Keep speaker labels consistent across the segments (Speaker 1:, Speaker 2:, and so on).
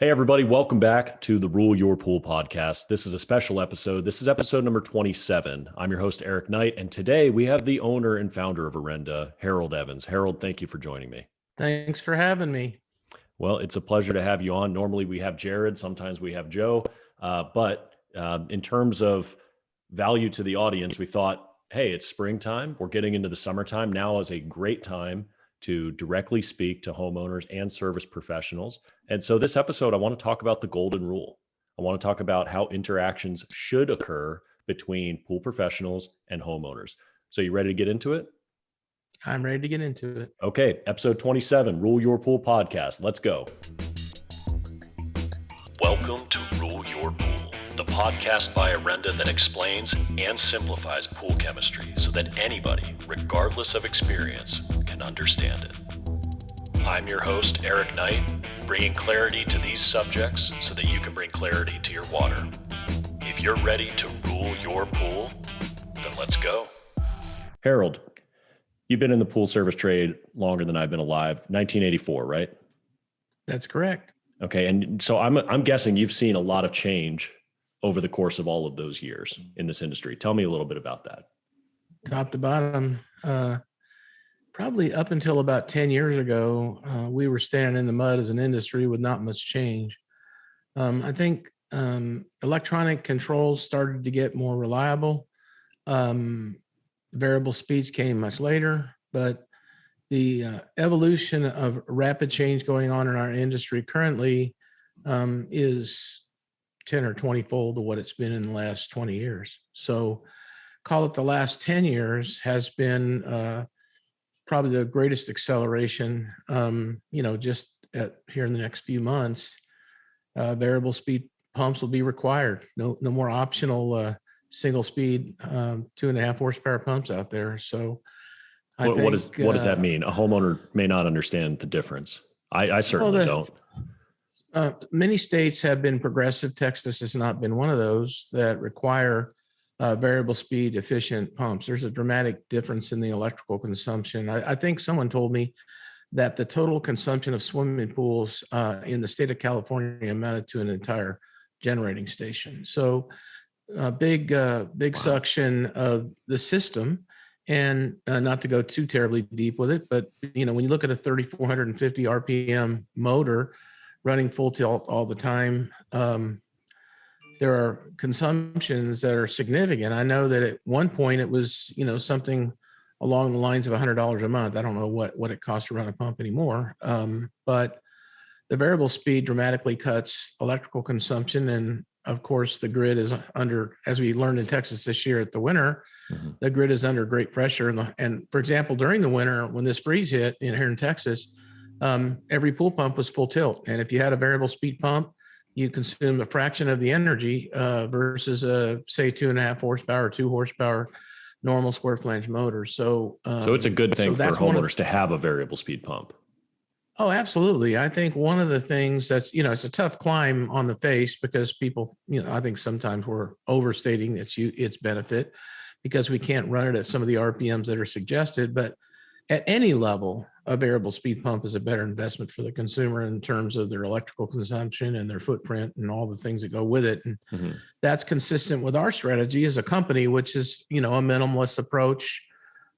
Speaker 1: Hey, everybody, welcome back to the Rule Your Pool podcast. This is a special episode. This is episode number 27. I'm your host, Eric Knight, and today we have the owner and founder of Orenda, Harold Evans. Harold, thank you for joining me.
Speaker 2: Thanks for having me.
Speaker 1: Well, it's a pleasure to have you on. Normally we have Jared, sometimes we have Joe, but in terms of value to the audience, we thought, hey, it's springtime. We're getting into the summertime. Now is a great time to directly speak to homeowners and service professionals. And so this episode, I want to talk about the golden rule. I want to talk about how interactions should occur between pool professionals and homeowners. So you ready to get into it?
Speaker 2: I'm ready to get into it.
Speaker 1: Okay, episode 27, Rule Your Pool podcast. Let's go. Welcome to Rule Your Pool, the podcast by Orenda that explains and simplifies pool chemistry so that anybody, regardless of experience, can understand it. I'm your host, Eric Knight, bringing clarity to these subjects so that you can bring clarity to your water. If you're ready to rule your pool, then let's go. Harold, you've been in the pool service trade longer than I've been alive, 1984, right?
Speaker 2: That's correct.
Speaker 1: Okay, and so I'm guessing you've seen a lot of change over the course of all of those years in this industry. Tell me a little bit about that.
Speaker 2: Top to bottom, probably up until about 10 years ago, we were standing in the mud as an industry with not much change. I think electronic controls started to get more reliable. Variable speeds came much later, but the evolution of rapid change going on in our industry currently is 10 or 20 fold to what it's been in the last 20 years. So call it the last 10 years has been probably the greatest acceleration, just here in the next few months. Variable speed pumps will be required. No more optional single speed 2.5 horsepower pumps out there. So
Speaker 1: what does that mean? A homeowner may not understand the difference. I certainly don't.
Speaker 2: Many states have been progressive. Texas has not been one of those that require variable speed efficient pumps. There's a dramatic difference in the electrical consumption. I think someone told me that the total consumption of swimming pools in the state of California amounted to an entire generating station. So big
Speaker 1: Wow.
Speaker 2: suction of the system. And not to go too terribly deep with it, but when you look at a 3,450 RPM motor running full tilt all the time, there are consumptions that are significant. I know that at one point it was, something along the lines of $100 a month. I don't know what it costs to run a pump anymore. But the variable speed dramatically cuts electrical consumption. And of course, the grid is under, as we learned in Texas this year at the winter, the grid is under great pressure. And for example, during the winter, when this freeze hit here in Texas, every pool pump was full tilt. And if you had a variable speed pump, you consume a fraction of the energy versus say 2.5 horsepower or 2 horsepower normal square flange motor. So
Speaker 1: it's a good thing for homeowners to have a variable speed pump.
Speaker 2: Oh, absolutely. I think one of the things that's, it's a tough climb on the face because people, I think sometimes we're overstating its benefit because we can't run it at some of the RPMs that are suggested. But at any level, a variable speed pump is a better investment for the consumer in terms of their electrical consumption and their footprint and all the things that go with it. And that's consistent with our strategy as a company, which is, a minimalist approach,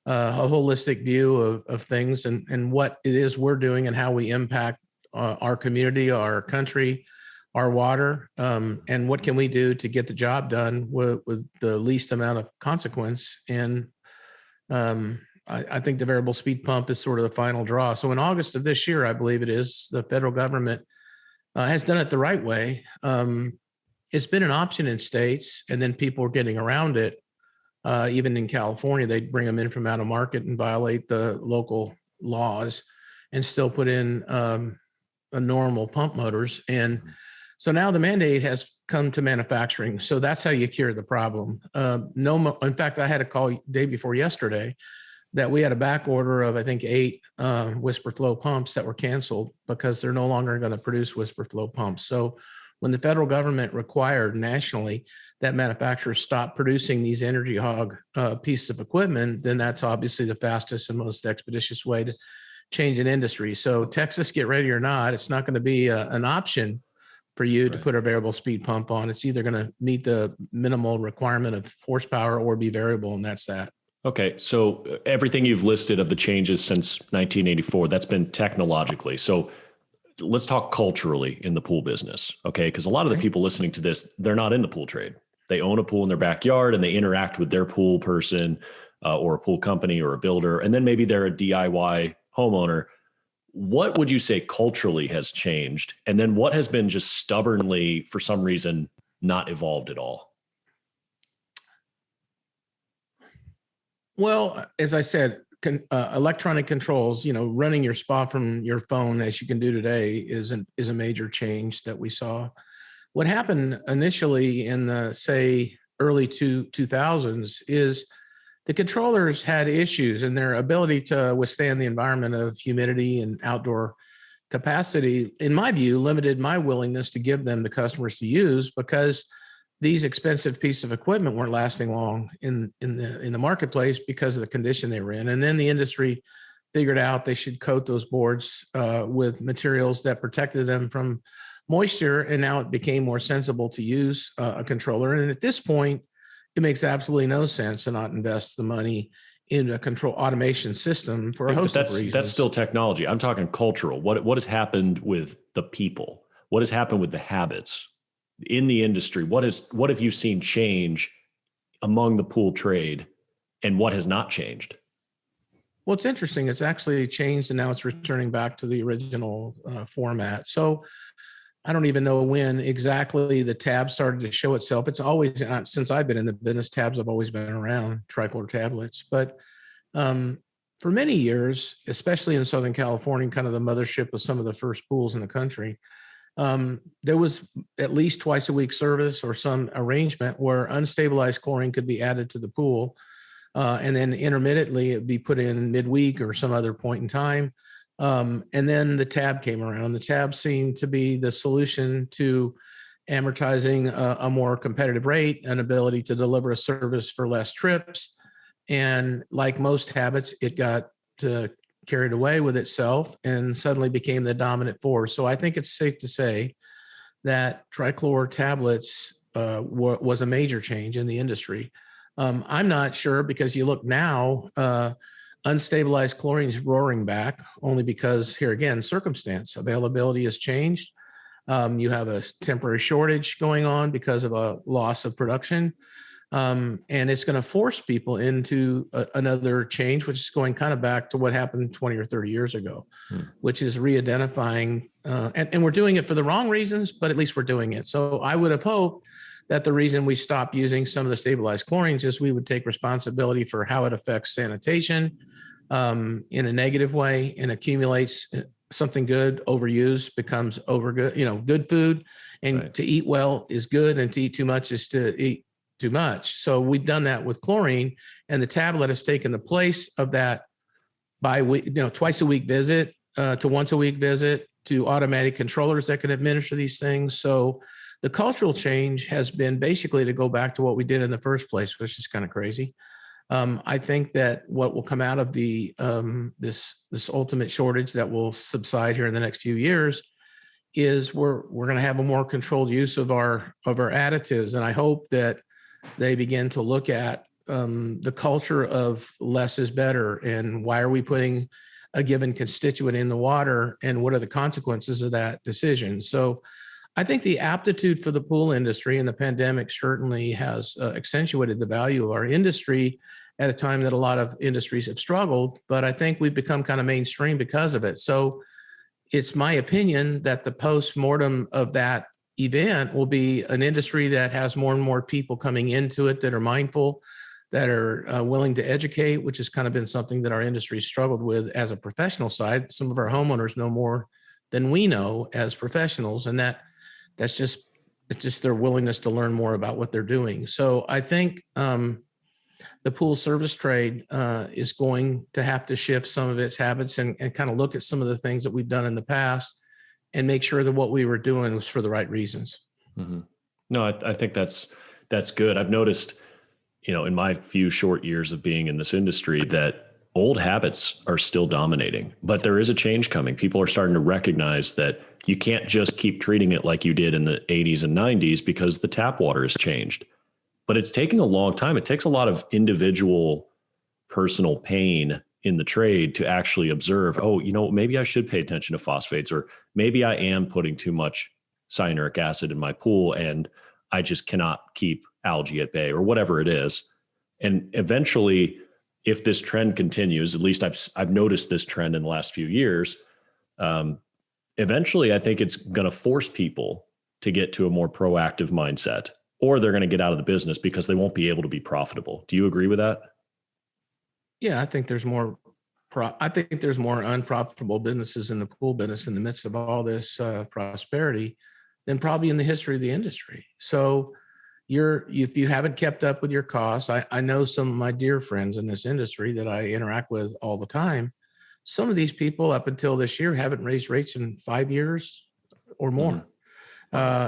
Speaker 2: a holistic view of things and what it is we're doing and how we impact our community, our country, our water, and what can we do to get the job done with the least amount of consequence. And I think the variable speed pump is sort of the final draw. So in August of this year, I believe it is, the federal government has done it the right way. It's been an option in states, and then people are getting around it. Even in California, they bring them in from out of market and violate the local laws and still put in a normal pump motors. And so now the mandate has come to manufacturing. So that's how you cure the problem. In fact, I had a call day before yesterday that we had a back order of, I think, 8 Whisper Flow pumps that were canceled because they're no longer going to produce Whisper Flow pumps. So when the federal government required nationally that manufacturers stop producing these energy hog pieces of equipment, then that's obviously the fastest and most expeditious way to change an industry. So Texas, get ready or not, it's not going to be an option for you to put a variable speed pump on. It's either going to meet the minimal requirement of horsepower or be variable, and that's that.
Speaker 1: Okay, so everything you've listed of the changes since 1984, that's been technologically. So let's talk culturally in the pool business, okay? Because a lot of the people listening to this, they're not in the pool trade. They own a pool in their backyard and they interact with their pool person or a pool company or a builder, and then maybe they're a DIY homeowner. What would you say culturally has changed? And then what has been just stubbornly, for some reason, not evolved at all?
Speaker 2: Well, as I said, electronic controls, running your spa from your phone as you can do today is a major change that we saw. What happened initially in the, say, early 2000s is the controllers had issues in their ability to withstand the environment of humidity and outdoor capacity. In my view, limited my willingness to give them to customers to use because these expensive pieces of equipment weren't lasting long in the marketplace because of the condition they were in. And then the industry figured out they should coat those boards with materials that protected them from moisture. And now it became more sensible to use a controller. And at this point, it makes absolutely no sense to not invest the money in a control automation system for a host of reasons.
Speaker 1: That's still technology. I'm talking cultural. What has happened with the people? What has happened with the habits in the industry? What have you seen change among the pool trade, and what has not changed?
Speaker 2: Well, it's interesting. It's actually changed, and now it's returning back to the original format. So I don't even know when exactly the tab started to show itself. It's always, since I've been in the business, tabs have always been around, tricolor tablets. But for many years, especially in Southern California, kind of the mothership of some of the first pools in the country, there was at least twice a week service or some arrangement where unstabilized chlorine could be added to the pool. And then intermittently it'd be put in midweek or some other point in time. And then the tab came around. The tab seemed to be the solution to amortizing a more competitive rate, an ability to deliver a service for less trips. And like most habits, it got carried away with itself and suddenly became the dominant force. So I think it's safe to say that trichlor tablets was a major change in the industry. I'm not sure because you look now, unstabilized chlorine is roaring back only because here again, circumstance availability has changed. You have a temporary shortage going on because of a loss of production. And it's going to force people into another change, which is going kind of back to what happened 20 or 30 years ago, which is re-identifying. And we're doing it for the wrong reasons, but at least we're doing it. So I would have hoped that the reason we stopped using some of the stabilized chlorines is we would take responsibility for how it affects sanitation in a negative way and accumulates something good. Overused becomes overgood, good food. And right. To eat well is good, and to eat too much is to eat too much. So we've done that with chlorine, and the tablet has taken the place of that twice a week visit to once a week visit to automatic controllers that can administer these things. So the cultural change has been basically to go back to what we did in the first place, which is kind of crazy. I think that what will come out of the this ultimate shortage that will subside here in the next few years is we're going to have a more controlled use of our additives, and I hope that they begin to look at the culture of less is better, and why are we putting a given constituent in the water, and what are the consequences of that decision. So I think the aptitude for the pool industry and the pandemic certainly has accentuated the value of our industry at a time that a lot of industries have struggled, but I think we've become kind of mainstream because of it. So it's my opinion that the post-mortem of that event will be an industry that has more and more people coming into it that are mindful, that are willing to educate, which has kind of been something that our industry struggled with as a professional side. Some of our homeowners know more than we know as professionals, and that's just their willingness to learn more about what they're doing. So I think the pool service trade is going to have to shift some of its habits and kind of look at some of the things that we've done in the past and make sure that what we were doing was for the right reasons.
Speaker 1: Mm-hmm. No, I think that's good. I've noticed, in my few short years of being in this industry, that old habits are still dominating, but there is a change coming. People are starting to recognize that you can't just keep treating it like you did in the 80s and 90s because the tap water has changed. But it's taking a long time. It takes a lot of individual personal pain in the trade to actually observe, oh, maybe I should pay attention to phosphates, or maybe I am putting too much cyanuric acid in my pool and I just cannot keep algae at bay, or whatever it is. And eventually, if this trend continues, at least I've noticed this trend in the last few years, eventually I think it's going to force people to get to a more proactive mindset, or they're going to get out of the business because they won't be able to be profitable. Do you agree with that?
Speaker 2: Yeah, I think there's more. I think there's more unprofitable businesses in the pool business in the midst of all this prosperity than probably in the history of the industry. So, if you haven't kept up with your costs, I know some of my dear friends in this industry that I interact with all the time. Some of these people, up until this year, haven't raised rates in 5 years or more.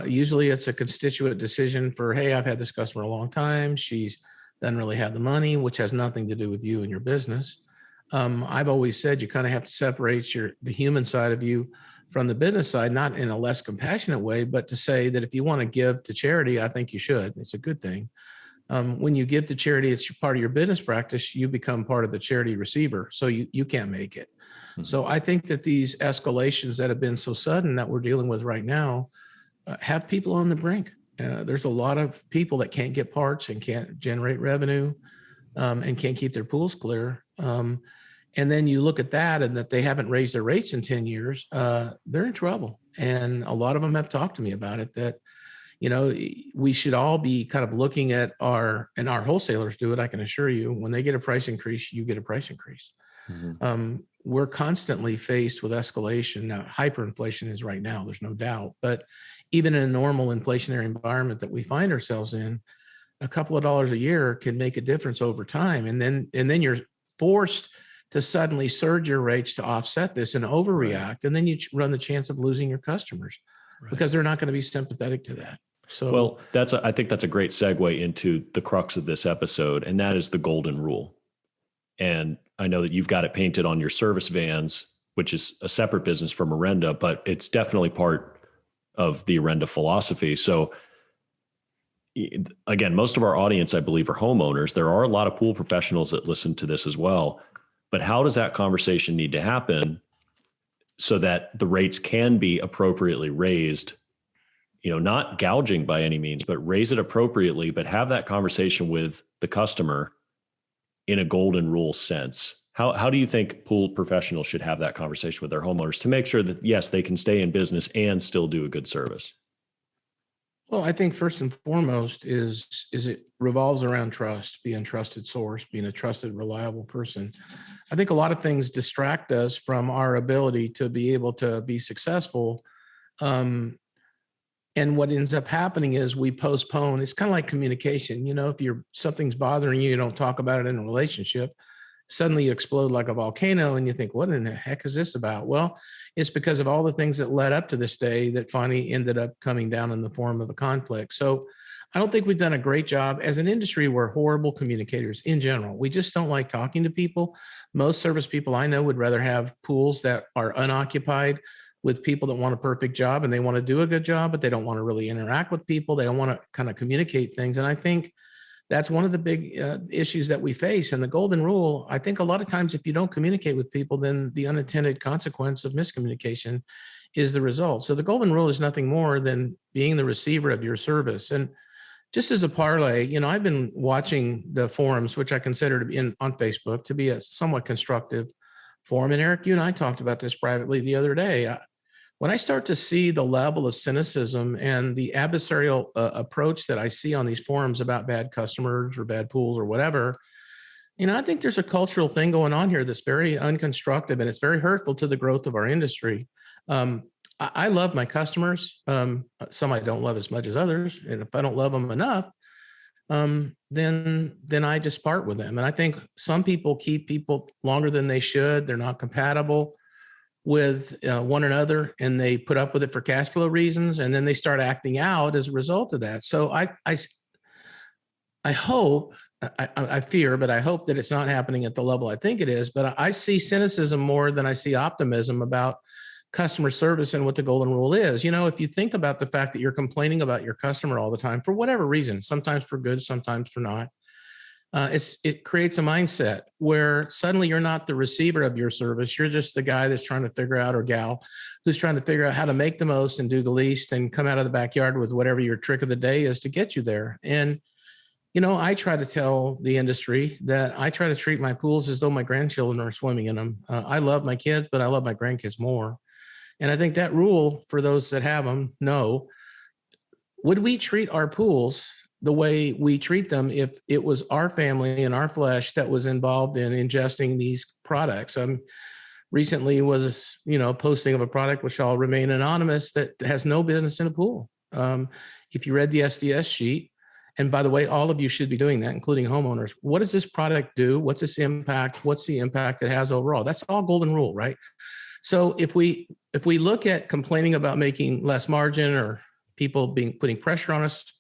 Speaker 2: Usually, it's a constituent decision for, hey, I've had this customer a long time. She's doesn't really have the money, which has nothing to do with you and your business. I've always said you kind of have to separate the human side of you from the business side, not in a less compassionate way, but to say that if you want to give to charity, I think you should. It's a good thing. When you give to charity, it's part of your business practice. You become part of the charity receiver, so you can't make it. Mm-hmm. So I think that these escalations that have been so sudden that we're dealing with right now have people on the brink. There's a lot of people that can't get parts and can't generate revenue and can't keep their pools clear. And then you look at that and that they haven't raised their rates in 10 years, they're in trouble. And a lot of them have talked to me about it, that, we should all be kind of looking at our wholesalers do it. I can assure you, when they get a price increase, you get a price increase. Mm-hmm. We're constantly faced with escalation. Now, hyperinflation is right now, there's no doubt. But even in a normal inflationary environment that we find ourselves in, a couple of dollars a year can make a difference over time. And then you're forced to suddenly surge your rates to offset this and overreact. Right. And then you run the chance of losing your customers because they're not going to be sympathetic to that. So,
Speaker 1: well, I think that's a great segue into the crux of this episode, and that is the golden rule. And I know that you've got it painted on your service vans, which is a separate business from Orenda, but it's definitely part of the Orenda philosophy. So again, most of our audience, I believe, are homeowners. There are a lot of pool professionals that listen to this as well. But how does that conversation need to happen so that the rates can be appropriately raised? Not gouging by any means, but raise it appropriately, but have that conversation with the customer in a golden rule sense. How do you think pool professionals should have that conversation with their homeowners to make sure that, yes, they can stay in business and still do a good service?
Speaker 2: Well, I think first and foremost is it revolves around trust, being a trusted source, being a trusted, reliable person. I think a lot of things distract us from our ability to be able to be successful. And what ends up happening is we postpone. It's kind of like communication. If something's bothering you, you don't talk about it in a relationship. Suddenly you explode like a volcano and you think, what in the heck is this about? Well, it's because of all the things that led up to this day that finally ended up coming down in the form of a conflict. So I don't think we've done a great job. As an industry, we're horrible communicators in general. We just don't like talking to people. Most service people I know would rather have pools that are unoccupied with people that want a perfect job and they want to do a good job, but they don't want to really interact with people. They don't want to kind of communicate things. And I think that's one of the big issues that we face. And the golden rule, I think a lot of times if you don't communicate with people, then the unintended consequence of miscommunication is the result. So the golden rule is nothing more than being the receiver of your service. And just as a parlay, I've been watching the forums, which I consider to be on Facebook to be a somewhat constructive forum. And Eric, you and I talked about this privately the other day. When I start to see the level of cynicism and the adversarial approach that I see on these forums about bad customers or bad pools or whatever, I think there's a cultural thing going on here that's very unconstructive and it's very hurtful to the growth of our industry. I love my customers. Some I don't love as much as others. And if I don't love them enough, then I just part with them. And I think some people keep people longer than they should. They're not compatible with one another and they put up with it for cash flow reasons. And then they start acting out as a result of that. So I hope, I fear, but I hope that it's not happening at the level I think it is. But I see cynicism more than I see optimism about customer service and what the golden rule is. If you think about the fact that you're complaining about your customer all the time for whatever reason, sometimes for good, sometimes for not, it creates a mindset where suddenly you're not the receiver of your service. You're just the guy that's trying to figure out, or gal who's trying to figure out how to make the most and do the least and come out of the backyard with whatever your trick of the day is to get you there. And, I try to tell the industry that I try to treat my pools as though my grandchildren are swimming in them. I love my kids, but I love my grandkids more. And I think that rule, for those that have them, know, would we treat our pools the way we treat them if it was our family and our flesh that was involved in ingesting these products? Recently was, posting of a product, which I'll remain anonymous, that has no business in a pool. If you read the SDS sheet, and by the way, all of you should be doing that, including homeowners. What does this product do? What's its impact? What's the impact it has overall? That's all golden rule, right? So if we look at complaining about making less margin or people putting pressure on us,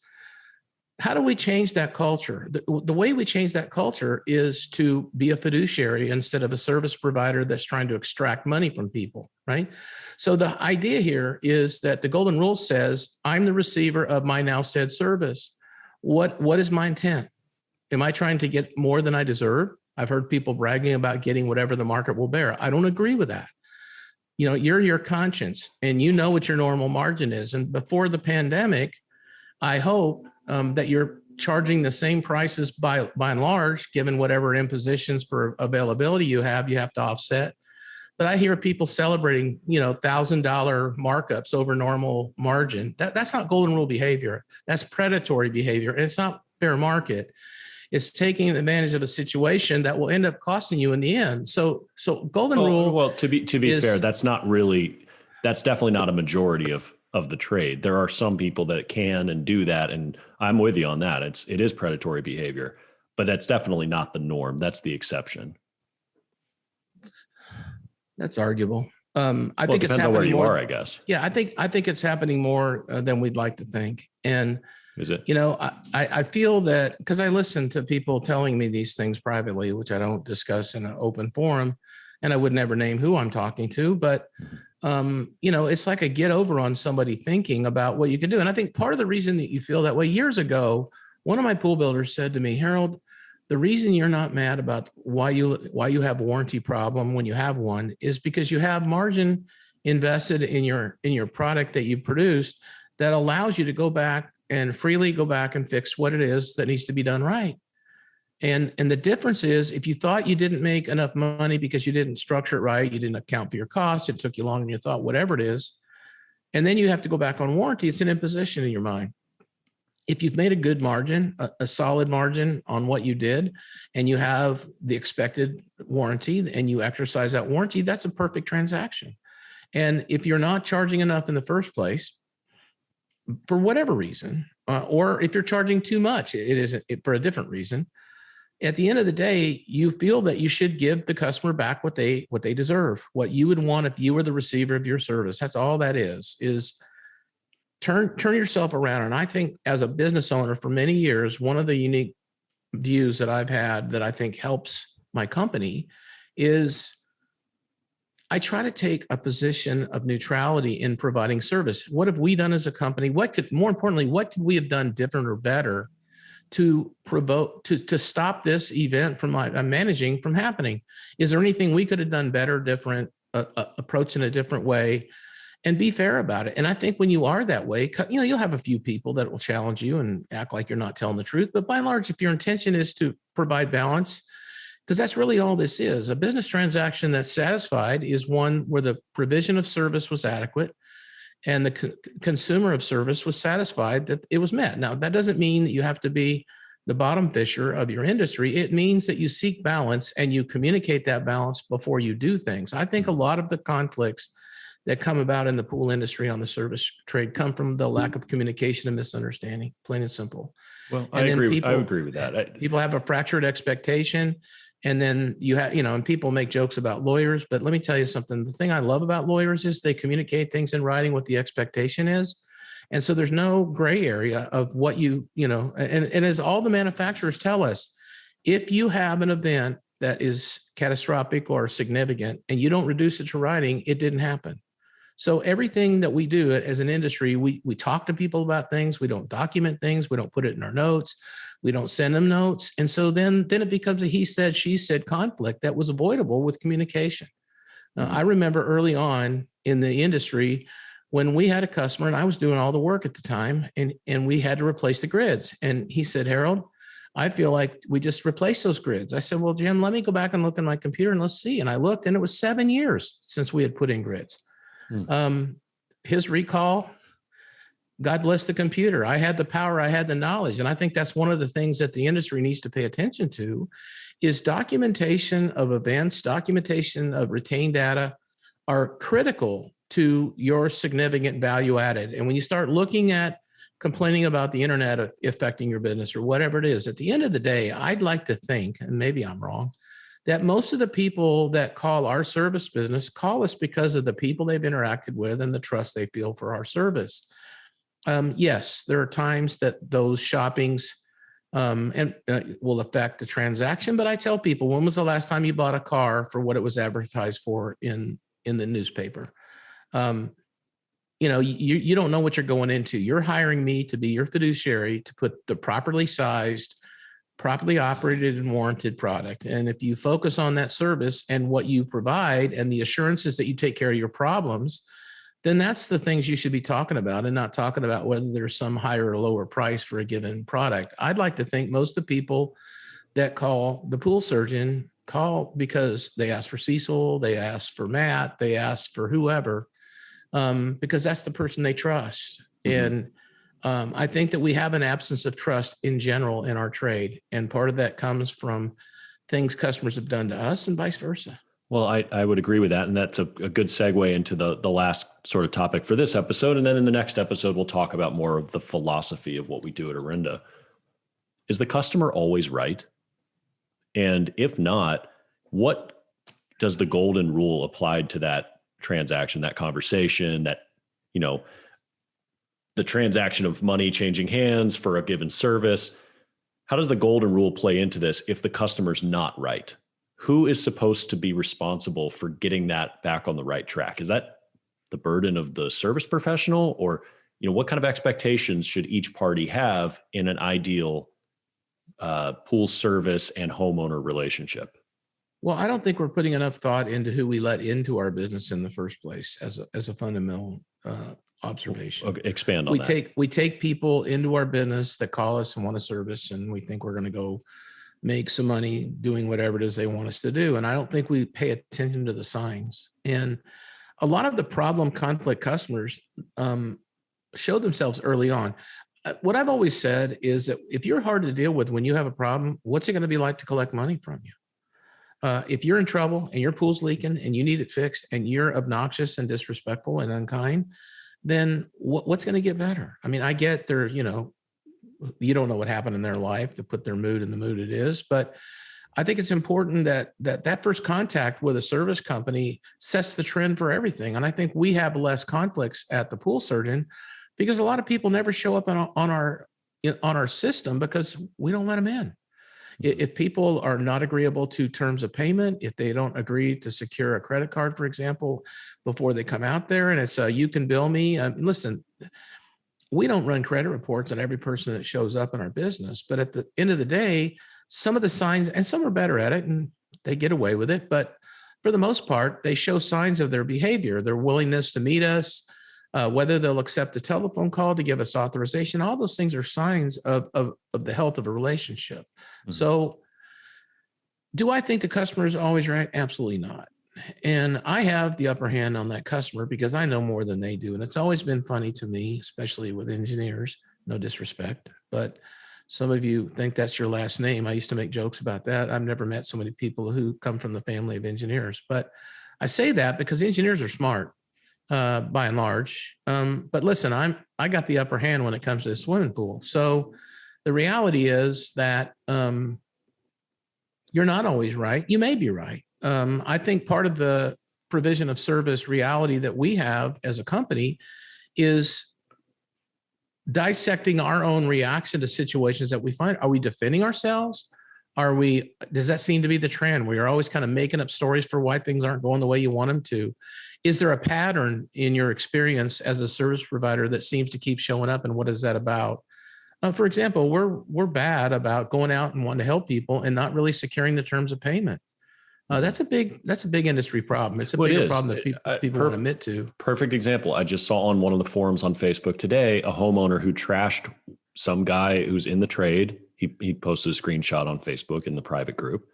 Speaker 2: how do we change that culture? The way we change that culture is to be a fiduciary instead of a service provider that's trying to extract money from people, right? So the idea here is that the golden rule says, I'm the receiver of my now said service. What is my intent? Am I trying to get more than I deserve? I've heard people bragging about getting whatever the market will bear. I don't agree with that. You're your conscience and you know what your normal margin is. And before the pandemic, I hope that you're charging the same prices by and large, given whatever impositions for availability you have to offset. But I hear people celebrating, $1,000 markups over normal margin. That's not golden rule behavior. That's predatory behavior. And it's not fair market. It's taking advantage of a situation that will end up costing you in the end. So golden rule.
Speaker 1: Well, to be fair, that's definitely not a majority of the trade. There are some people that can and do that. And I'm with you on that. It is predatory behavior, but that's definitely not the norm. That's the exception. That's
Speaker 2: arguable. I
Speaker 1: it
Speaker 2: think
Speaker 1: depends on where you are, I guess.
Speaker 2: Yeah, I think it's happening more than we'd like to think. And
Speaker 1: is it?
Speaker 2: I feel that because I listen to people telling me these things privately, which I don't discuss in an open forum, and I would never name who I'm talking to, but it's like a get over on somebody thinking about what you can do. And I think part of the reason that you feel that way, years ago, one of my pool builders said to me, Harold, the reason you're not mad about why you have a warranty problem when you have one is because you have margin invested in your product that you produced that allows you to go back and freely go back and fix what it is that needs to be done right. And the difference is, if you thought you didn't make enough money because you didn't structure it right, you didn't account for your costs, it took you longer than you thought, whatever it is, and then you have to go back on warranty, it's an imposition in your mind. If you've made a good margin, a solid margin on what you did, and you have the expected warranty and you exercise that warranty, that's a perfect transaction. And if you're not charging enough in the first place, for whatever reason, or if you're charging too much, it isn't for a different reason, at the end of the day, you feel that you should give the customer back what they deserve, what you would want if you were the receiver of your service. That's all that is turn yourself around. And I think as a business owner for many years, one of the unique views that I've had that I think helps my company is I try to take a position of neutrality in providing service. What have we done as a company? More importantly, what could we have done different or better to stop this event from I'm managing from happening? Is there anything we could have done better, different, approach in a different way, and be fair about it? And I think when you are that way, you'll have a few people that will challenge you and act like you're not telling the truth. But by and large, if your intention is to provide balance, because that's really all this is, a business transaction that's satisfied is one where the provision of service was adequate and the consumer of service was satisfied that it was met. Now, that doesn't mean that you have to be the bottom fisher of your industry. It means that you seek balance and you communicate that balance before you do things. I think a lot of the conflicts that come about in the pool industry on the service trade come from the lack of communication and misunderstanding, plain and simple.
Speaker 1: Well, I agree with that.
Speaker 2: People have a fractured expectation. And then you have, and people make jokes about lawyers, but let me tell you something. The thing I love about lawyers is they communicate things in writing, what the expectation is. And so there's no gray area of what and as all the manufacturers tell us, if you have an event that is catastrophic or significant and you don't reduce it to writing, it didn't happen. So everything that we do as an industry, we talk to people about things. We don't document things. We don't put it in our notes. We don't send them notes. And so then it becomes a he said, she said conflict that was avoidable with communication. I remember early on in the industry when we had a customer, and I was doing all the work at the time, and we had to replace the grids. And he said, Harold, I feel like we just replaced those grids. I said, well, Jim, let me go back and look in my computer and let's see. And I looked, and it was 7 years since we had put in grids. His recall, God bless the computer. I had the power, I had the knowledge. And I think that's one of the things that the industry needs to pay attention to is documentation of events, documentation of retained data are critical to your significant value added. And when you start looking at complaining about the internet affecting your business or whatever it is, at the end of the day, I'd like to think, and maybe I'm wrong, that most of the people that call our service business call us because of the people they've interacted with and the trust they feel for our service. Yes, there are times that those shoppings will affect the transaction, but I tell people, when was the last time you bought a car for what it was advertised for in the newspaper? You don't know what you're going into. You're hiring me to be your fiduciary to put the properly sized, properly operated and warranted product. And if you focus on that service and what you provide and the assurances that you take care of your problems, then that's the things you should be talking about and not talking about whether there's some higher or lower price for a given product. I'd like to think most of the people that call the pool surgeon call because they ask for Cecil, they ask for Matt, they ask for whoever, because that's the person they trust. And I think that we have an absence of trust in general in our trade. And part of that comes from things customers have done to us and vice versa.
Speaker 1: Well, I would agree with that. And that's a good segue into the last sort of topic for this episode. And then in the next episode, we'll talk about more of the philosophy of what we do at Orenda. Is the customer always right? And if not, what does the golden rule applied to that transaction, that conversation, that, the transaction of money changing hands for a given service? How does the golden rule play into this if the customer's not right? Who is supposed to be responsible for getting that back on the right track? Is that the burden of the service professional, or, what kind of expectations should each party have in an ideal pool service and homeowner relationship?
Speaker 2: Well, I don't think we're putting enough thought into who we let into our business in the first place as a fundamental observation.
Speaker 1: Okay, expand on
Speaker 2: that. We take people into our business that call us and want a service, and we think we're going to go make some money doing whatever it is they want us to do. And I don't think we pay attention to the signs. And a lot of the problem conflict customers show themselves early on. What I've always said is that if you're hard to deal with when you have a problem, what's it going to be like to collect money from you? If you're in trouble and your pool's leaking and you need it fixed and you're obnoxious and disrespectful and unkind, then what's going to get better? I mean, I get there, you don't know what happened in their life to put their mood in the mood it is, but I think it's important that first contact with a service company sets the trend for everything. And I think we have less conflicts at the pool surgeon because a lot of people never show up on our system because we don't let them in. If people are not agreeable to terms of payment, if they don't agree to secure a credit card, for example, before they come out there, and it's you can bill me. Listen, we don't run credit reports on every person that shows up in our business, but at the end of the day, some of the signs, and some are better at it and they get away with it, but for the most part, they show signs of their behavior, their willingness to meet us, whether they'll accept a telephone call to give us authorization. All those things are signs of the health of a relationship. So do I think the customer is always right? Absolutely not. And I have the upper hand on that customer because I know more than they do. And it's always been funny to me, especially with engineers, no disrespect, but some of you think that's your last name. I used to make jokes about that. I've never met so many people who come from the family of engineers, but I say that because engineers are smart by and large. But listen, I got the upper hand when it comes to the swimming pool. So the reality is that you're not always right. You may be right. I think part of the provision of service reality that we have as a company is dissecting our own reaction to situations that we find. Are we defending ourselves? Does that seem to be the trend? We are always kind of making up stories for why things aren't going the way you want them to. Is there a pattern in your experience as a service provider that seems to keep showing up? And what is that about? For example, we're bad about going out and wanting to help people and not really securing the terms of payment. That's a big industry problem. It's a bigger problem that people won't admit to.
Speaker 1: Perfect example. I just saw on one of the forums on Facebook today, a homeowner who trashed some guy who's in the trade. He posted a screenshot on Facebook in the private group.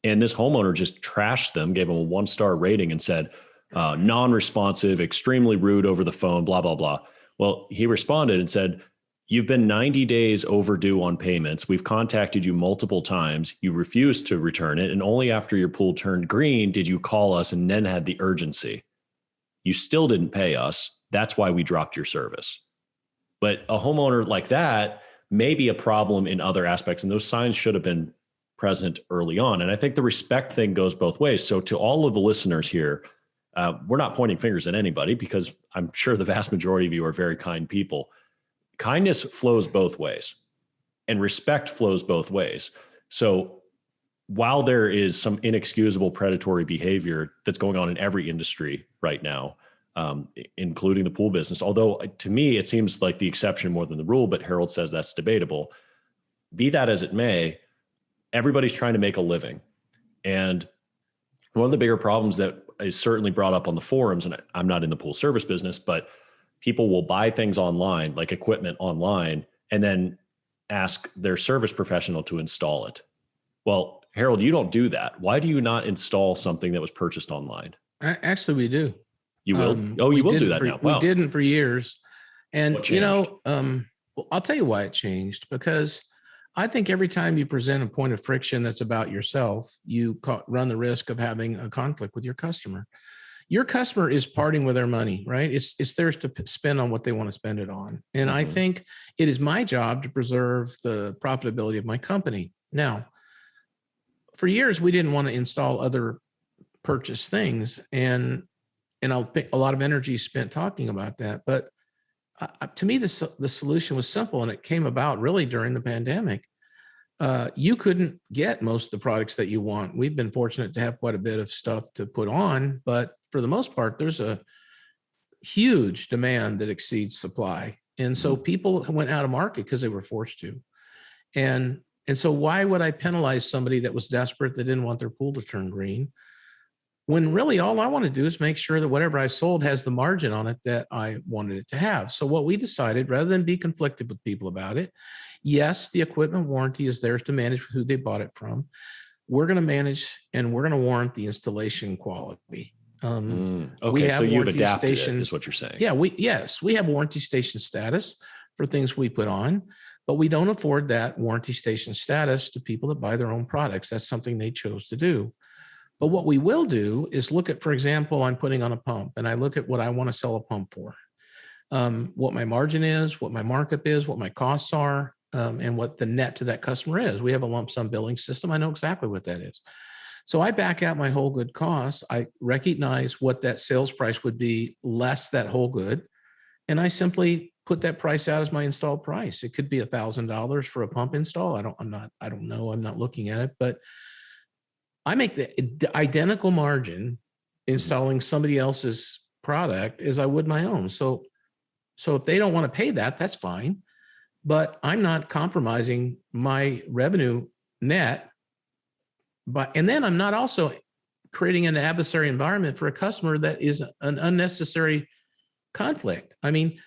Speaker 1: And this homeowner just trashed them, gave them a 1-star rating and said, non-responsive, extremely rude over the phone, blah, blah, blah. Well, he responded and said, you've been 90 days overdue on payments. We've contacted you multiple times. You refused to return it. And only after your pool turned green did you call us and then had the urgency. You still didn't pay us. That's why we dropped your service. But a homeowner like that may be a problem in other aspects. And those signs should have been present early on. And I think the respect thing goes both ways. So to all of the listeners here, we're not pointing fingers at anybody because I'm sure the vast majority of you are very kind people. Kindness flows both ways and respect flows both ways. So while there is some inexcusable predatory behavior that's going on in every industry right now, including the pool business, although to me, it seems like the exception more than the rule, but Harold says that's debatable. Be that as it may, everybody's trying to make a living. And one of the bigger problems that is certainly brought up on the forums, and I'm not in the pool service business, but people will buy things online, like equipment online, and then ask their service professional to install it. Well, Harold, you don't do that. Why do you not install something that was purchased online?
Speaker 2: Actually, we do.
Speaker 1: You will? You will do that now.
Speaker 2: Wow. We didn't for years. And,
Speaker 1: well,
Speaker 2: I'll tell you why it changed, because I think every time you present a point of friction that's about yourself, you run the risk of having a conflict with your customer. Your customer is parting with their money, right? It's theirs to spend on what they want to spend it on. And I think it is my job to preserve the profitability of my company. Now, for years, we didn't want to install other purchase things. And a lot of energy spent talking about that. But to me, the solution was simple, and it came about really during the pandemic. You couldn't get most of the products that you want. We've been fortunate to have quite a bit of stuff to put on, but for the most part, there's a huge demand that exceeds supply. And so people went out of market because they were forced to. And so why would I penalize somebody that was desperate, that didn't want their pool to turn green, when really all I want to do is make sure that whatever I sold has the margin on it that I wanted it to have. So what we decided, rather than be conflicted with people about it, yes, the equipment warranty is theirs to manage who they bought it from. We're going to manage and we're going to warrant the installation quality.
Speaker 1: Okay, so you've adapted it, is what you're saying.
Speaker 2: Yeah, we have warranty station status for things we put on, but we don't afford that warranty station status to people that buy their own products. That's something they chose to do. But what we will do is look at, for example, I'm putting on a pump and I look at what I want to sell a pump for, what my margin is, what my markup is, what my costs are, and what the net to that customer is. We have a lump sum billing system. I know exactly what that is. So I back out my whole good costs. I recognize what that sales price would be less that whole good. And I simply put that price out as my installed price. It could be $1,000 for a pump install. I don't know. I'm not looking at it, but I make the identical margin installing somebody else's product as I would my own. So if they don't want to pay that, that's fine. But I'm not compromising my revenue net. And then I'm not also creating an adversary environment for a customer that is an unnecessary conflict. I mean,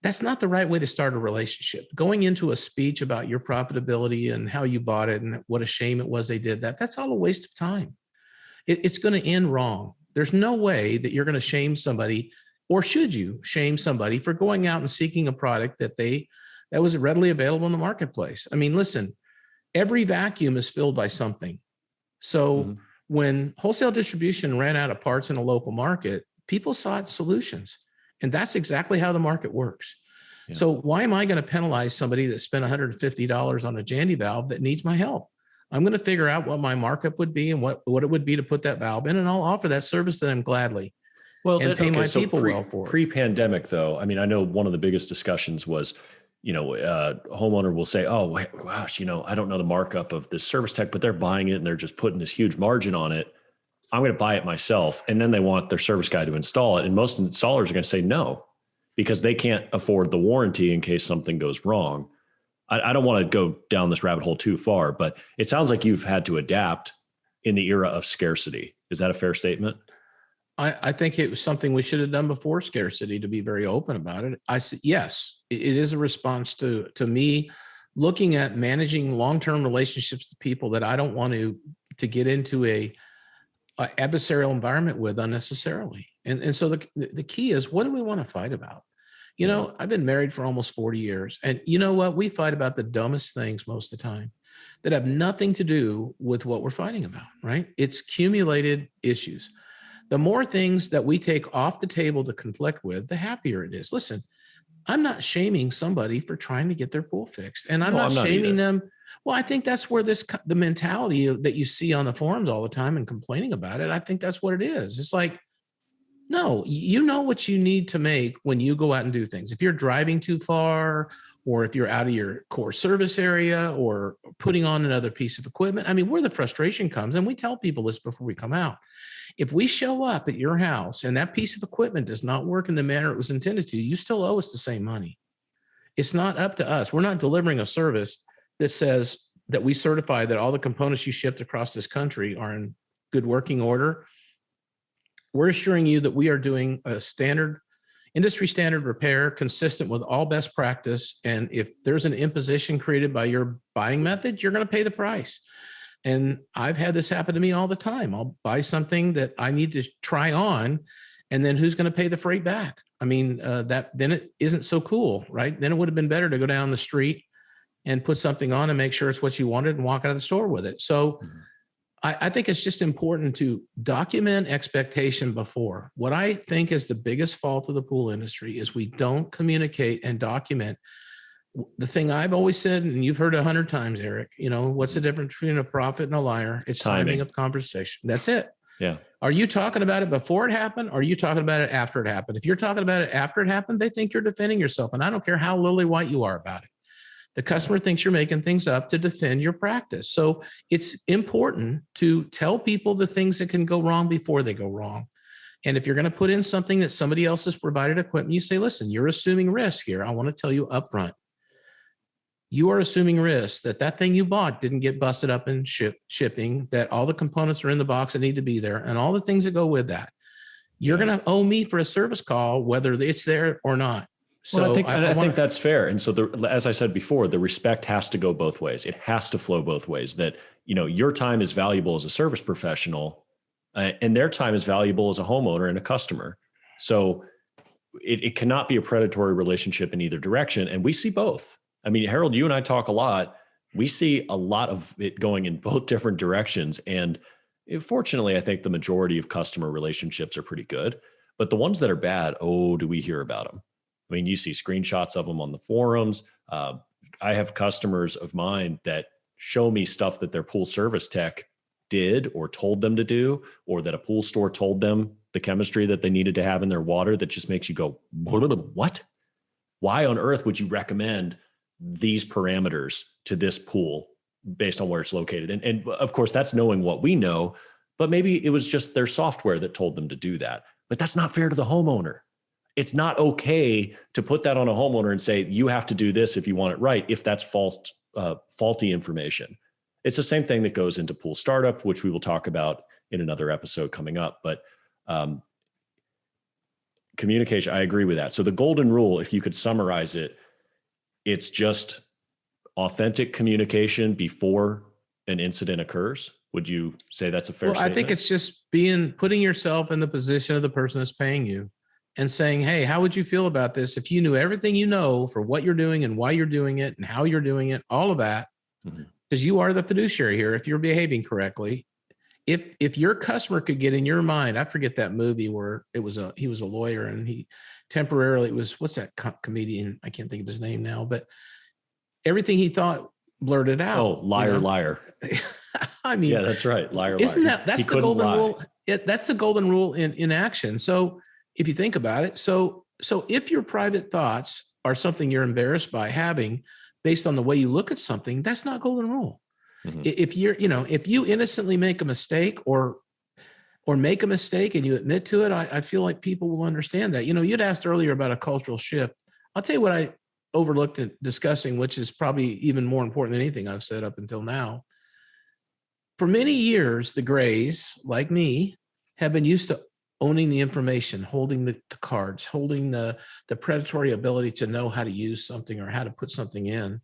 Speaker 2: that's not the right way to start a relationship. Going into a speech about your profitability and how you bought it and what a shame it was they did that, that's all a waste of time. It's going to end wrong. There's no way that you're going to shame somebody, or should you shame somebody for going out and seeking a product that was readily available in the marketplace. I mean, listen, every vacuum is filled by something. So when wholesale distribution ran out of parts in a local market, people sought solutions. And that's exactly how the market works. Yeah. So why am I going to penalize somebody that spent $150 on a Jandy valve that needs my help? I'm going to figure out what my markup would be and what it would be to put that valve in, and I'll offer that service to them gladly.
Speaker 1: Well,
Speaker 2: and pay my people well for it.
Speaker 1: Pre-pandemic, though, I mean, I know one of the biggest discussions was, homeowner will say, oh, gosh, I don't know the markup of this service tech, but they're buying it and they're just putting this huge margin on it. I'm going to buy it myself. And then they want their service guy to install it. And most installers are going to say no, because they can't afford the warranty in case something goes wrong. I don't want to go down this rabbit hole too far, but it sounds like you've had to adapt in the era of scarcity. Is that a fair statement?
Speaker 2: I think it was something we should have done before scarcity, to be very open about it. I said, yes, it is a response to me looking at managing long-term relationships with people that I don't want to get into a adversarial environment with unnecessarily. And so the key is, what do we want to fight about? I've been married for almost 40 years, and you know what? We fight about the dumbest things most of the time that have nothing to do with what we're fighting about, right? It's accumulated issues. The more things that we take off the table to conflict with, the happier it is. Listen, I'm not shaming somebody for trying to get their pool fixed, and I'm not shaming them. Well, I think that's where the mentality that you see on the forums all the time and complaining about it, I think that's what it is. It's like, no, you know what you need to make when you go out and do things. If you're driving too far, or if you're out of your core service area, or putting on another piece of equipment, I mean, where the frustration comes, and we tell people this before we come out. If we show up at your house and that piece of equipment does not work in the manner it was intended to, you still owe us the same money. It's not up to us. We're not delivering a service that says that we certify that all the components you shipped across this country are in good working order. We're assuring you that we are doing a industry standard repair consistent with all best practice. And if there's an imposition created by your buying method, you're going to pay the price. And I've had this happen to me all the time. I'll buy something that I need to try on, and then who's going to pay the freight back? I mean, then it isn't so cool, right? Then it would have been better to go down the street and put something on and make sure it's what you wanted and walk out of the store with it. So I think it's just important to document expectation before. What I think is the biggest fault of the pool industry is we don't communicate and document. The thing I've always said, and you've heard 100 times, Eric, what's the difference between a prophet and a liar? It's timing of conversation. That's it.
Speaker 1: Yeah.
Speaker 2: Are you talking about it before it happened? Or are you talking about it after it happened? If you're talking about it after it happened, they think you're defending yourself. And I don't care how lily white you are about it. The customer thinks you're making things up to defend your practice. So it's important to tell people the things that can go wrong before they go wrong. And if you're going to put in something that somebody else has provided equipment, you say, listen, you're assuming risk here. I want to tell you upfront. You are assuming risk that thing you bought didn't get busted up in shipping, that all the components are in the box that need to be there, and all the things that go with that. You're going to owe me for a service call, whether it's there or not. So
Speaker 1: well, I think that's fair. And so as I said before, the respect has to go both ways. It has to flow both ways, that, your time is valuable as a service professional, and their time is valuable as a homeowner and a customer. So it cannot be a predatory relationship in either direction. And we see both. I mean, Harold, you and I talk a lot. We see a lot of it going in both different directions. And fortunately, I think the majority of customer relationships are pretty good. But the ones that are bad, do we hear about them? I mean, you see screenshots of them on the forums. I have customers of mine that show me stuff that their pool service tech did or told them to do, or that a pool store told them the chemistry that they needed to have in their water, that just makes you go, what? Why on earth would you recommend these parameters to this pool based on where it's located? And of course, that's knowing what we know, but maybe it was just their software that told them to do that. But that's not fair to the homeowner. It's not okay to put that on a homeowner and say, you have to do this if you want it right, if that's faulty information. It's the same thing that goes into pool startup, which we will talk about in another episode coming up. But communication, I agree with that. So the golden rule, if you could summarize it, it's just authentic communication before an incident occurs. Would you say that's a fair statement?
Speaker 2: I think it's just putting yourself in the position of the person that's paying you and saying, hey, how would you feel about this if you knew everything you know for what you're doing and why you're doing it and how you're doing it, all of that, because you are the fiduciary here if you're behaving correctly. If your customer could get in your mind, I forget that movie where he was a lawyer and he temporarily, what's that comedian? I can't think of his name now, but everything he thought blurted out.
Speaker 1: Oh, liar, liar.
Speaker 2: I mean,
Speaker 1: yeah, that's right. Liar,
Speaker 2: isn't
Speaker 1: liar.
Speaker 2: That's the golden rule. That's the golden rule in action. So if you think about it, so if your private thoughts are something you're embarrassed by having based on the way you look at something, that's not golden rule. If if you innocently make a mistake or make a mistake and you admit to it, I feel like people will understand that. You'd asked earlier about a cultural shift. I'll tell you what I overlooked in discussing, which is probably even more important than anything I've said up until now. For many years, the Grays, like me, have been used to owning the information, holding the cards, holding the predatory ability to know how to use something or how to put something in.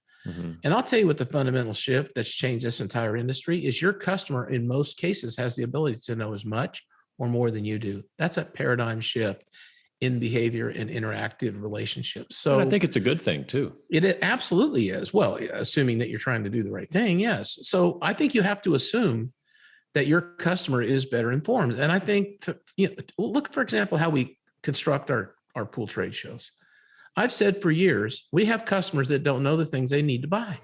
Speaker 2: And I'll tell you what the fundamental shift that's changed this entire industry is your customer in most cases has the ability to know as much or more than you do. That's a paradigm shift in behavior and interactive relationships. So
Speaker 1: and I think it's a good thing too.
Speaker 2: It absolutely is. Well, assuming that you're trying to do the right thing. Yes. So I think you have to assume that your customer is better informed. And I think, look, for example, how we construct our pool trade shows. I've said for years, we have customers that don't know the things they need to buy.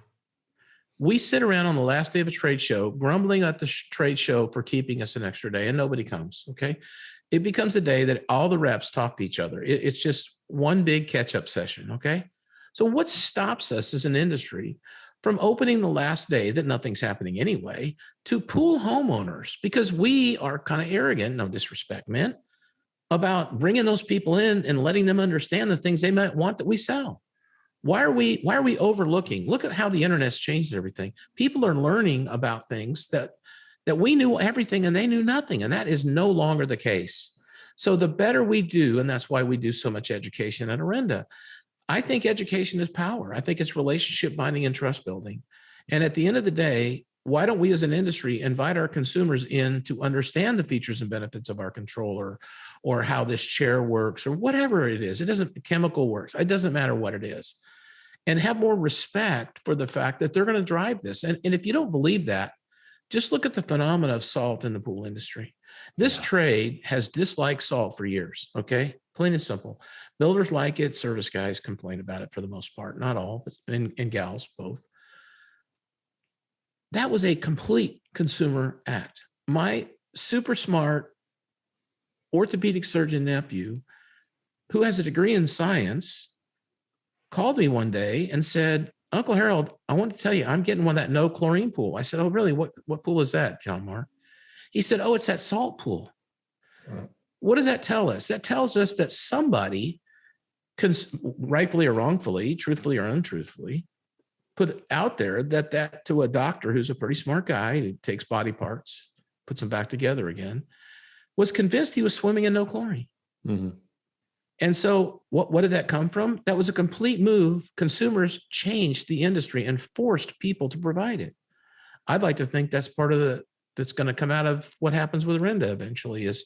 Speaker 2: We sit around on the last day of a trade show, grumbling at the trade show for keeping us an extra day, and nobody comes. Okay. It becomes a day that all the reps talk to each other. It's just one big catch-up session. Okay. So what stops us as an industry from opening the last day that nothing's happening anyway to pool homeowners? Because we are kind of arrogant, no disrespect meant, about bringing those people in and letting them understand the things they might want that we sell. Why are we overlooking? Look at how the internet's changed everything. People are learning about things that we knew everything and they knew nothing. And that is no longer the case. So the better we do, and that's why we do so much education at Orenda. I think education is power. I think it's relationship binding and trust building. And at the end of the day, why don't we as an industry invite our consumers in to understand the features and benefits of our controller or how this chair works or whatever it is. It doesn't, chemical works. It doesn't matter what it is. And have more respect for the fact that they're going to drive this. And if you don't believe that, just look at the phenomena of salt in the pool industry. This trade has disliked salt for years. Okay. Plain and simple. Builders like it. Service guys complain about it for the most part. Not all, but and gals, both. That was a complete consumer act. My super smart orthopedic surgeon nephew, who has a degree in science, called me one day and said, Uncle Harold, I want to tell you, I'm getting one of that no chlorine pool. I said, oh, really? What pool is that, John Mark? He said, oh, it's that salt pool. What does that tell us? That tells us that somebody, rightfully or wrongfully, truthfully or untruthfully, put out there that to a doctor who's a pretty smart guy who takes body parts, puts them back together again, was convinced he was swimming in no chlorine. And so what did that come from? That was a complete move. Consumers changed the industry and forced people to provide it. I'd like to think that's part of that's going to come out of what happens with Orenda eventually is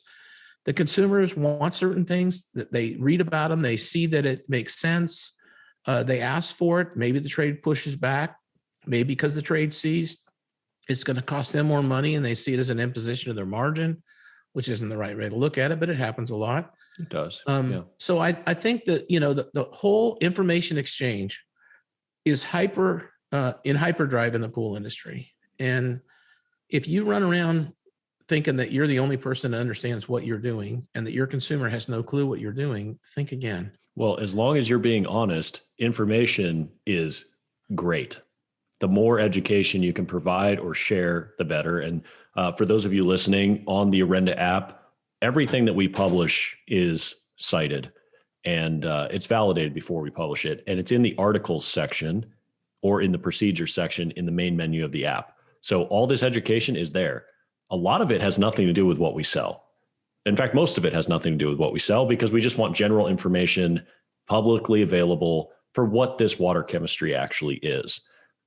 Speaker 2: the consumers want certain things that they read about them. They see that it makes sense. They ask for it. Maybe the trade pushes back. Maybe because the trade sees it's going to cost them more money and they see it as an imposition of their margin, which isn't the right way to look at it, but it happens a lot.
Speaker 1: It does.
Speaker 2: So I think that, the whole information exchange is in hyperdrive in the pool industry. And if you run around thinking that you're the only person that understands what you're doing and that your consumer has no clue what you're doing, think again.
Speaker 1: Well, as long as you're being honest, information is great. The more education you can provide or share, the better. And for those of you listening on the Orenda app, everything that we publish is cited and it's validated before we publish it. And it's in the articles section or in the procedure section in the main menu of the app. So all this education is there. A lot of it has nothing to do with what we sell. In fact, most of it has nothing to do with what we sell because we just want general information publicly available for what this water chemistry actually is.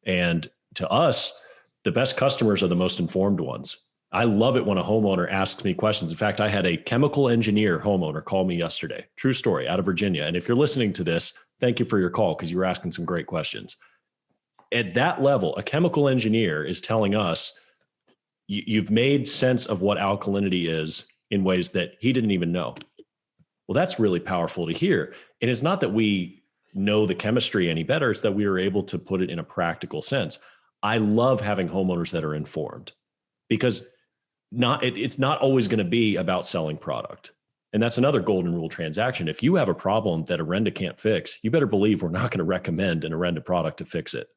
Speaker 1: And to us, the best customers are the most informed ones. I love it when a homeowner asks me questions. In fact, I had a chemical engineer homeowner call me yesterday. True story, out of Virginia. And if you're listening to this, thank you for your call because you were asking some great questions. At that level, a chemical engineer is telling us, you've made sense of what alkalinity is in ways that he didn't even know. Well, that's really powerful to hear. And it's not that we know the chemistry any better, it's that we are able to put it in a practical sense. I love having homeowners that are informed because it's not always going to be about selling product. And that's another golden rule transaction. If you have a problem that Orenda can't fix, you better believe we're not going to recommend an Orenda product to fix it,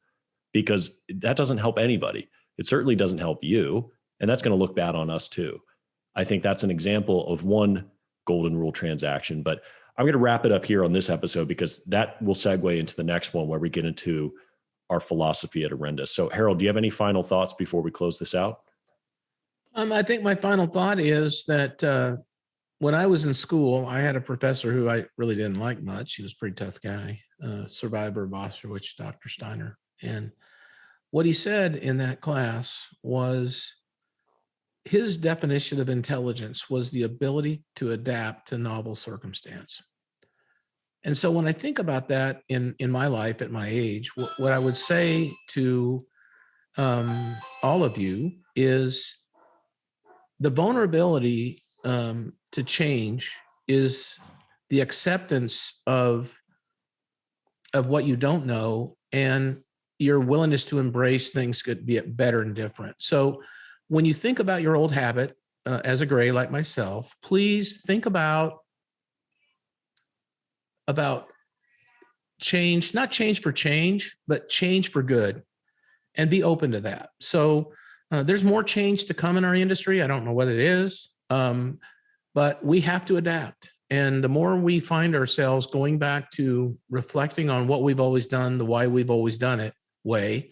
Speaker 1: because that doesn't help anybody. It certainly doesn't help you. And that's going to look bad on us too. I think that's an example of one golden rule transaction. But I'm going to wrap it up here on this episode, because that will segue into the next one where we get into our philosophy at Orenda. So Harold, do you have any final thoughts before we close this out?
Speaker 2: I think my final thought is that when I was in school, I had a professor who I really didn't like much. He was a pretty tough guy, survivor of Auschwitz, Dr. Steiner. And what he said in that class was his definition of intelligence was the ability to adapt to novel circumstance. And so when I think about that in my life at my age, what I would say to all of you is the vulnerability to change is the acceptance of what you don't know, and your willingness to embrace things could be better and different. So when you think about your old habit as a gray like myself, please think about change, not change for change, but change for good, and be open to that. So there's more change to come in our industry. I don't know what it is, but we have to adapt. And the more we find ourselves going back to reflecting on what we've always done, the why we've always done it way,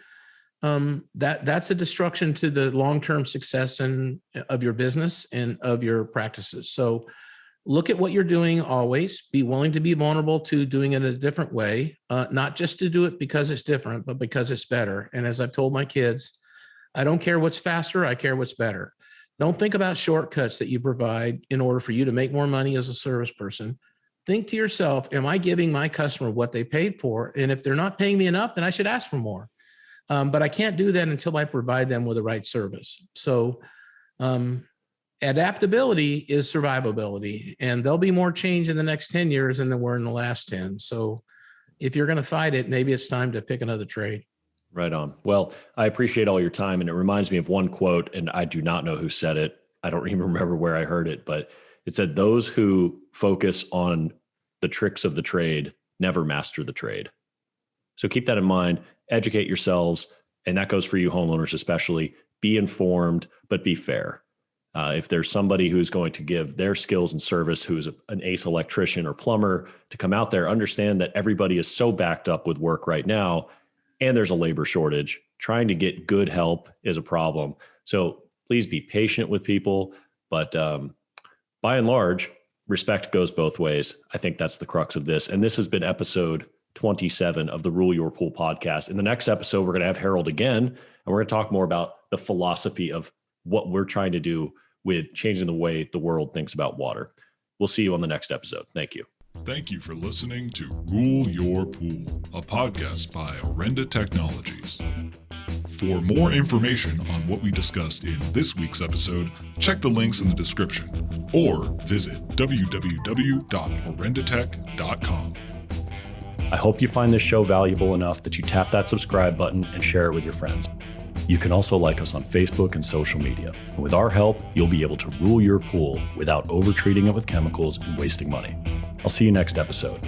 Speaker 2: that's a destruction to the long-term success of your business and of your practices. So look at what you're doing always. Be willing to be vulnerable to doing it in a different way, not just to do it because it's different, but because it's better. And as I've told my kids, I don't care what's faster, I care what's better. Don't think about shortcuts that you provide in order for you to make more money as a service person. Think to yourself, am I giving my customer what they paid for? And if they're not paying me enough, then I should ask for more. But I can't do that until I provide them with the right service. So adaptability is survivability, and there'll be more change in the next 10 years than there were in the last 10. So if you're going to fight it, maybe it's time to pick another trade.
Speaker 1: Right on. Well, I appreciate all your time. And it reminds me of one quote, and I do not know who said it. I don't even remember where I heard it, but it said, those who focus on the tricks of the trade never master the trade. So keep that in mind, educate yourselves. And that goes for you homeowners, especially. Be informed, but be fair. If there's somebody who's going to give their skills and service, who's an ace electrician or plumber, to come out there, understand that everybody is so backed up with work right now, and there's a labor shortage. Trying to get good help is a problem. So please be patient with people. But by and large, respect goes both ways. I think that's the crux of this. And this has been episode 27 of the Rule Your Pool podcast. In the next episode, we're going to have Harold again, and we're going to talk more about the philosophy of what we're trying to do with changing the way the world thinks about water. We'll see you on the next episode. Thank you.
Speaker 3: Thank you for listening to Rule Your Pool, a podcast by Orenda Technologies. For more information on what we discussed in this week's episode, check the links in the description or visit www.orendatech.com.
Speaker 1: I hope you find this show valuable enough that you tap that subscribe button and share it with your friends. You can also like us on Facebook and social media. And with our help, you'll be able to rule your pool without over-treating it with chemicals and wasting money. I'll see you next episode.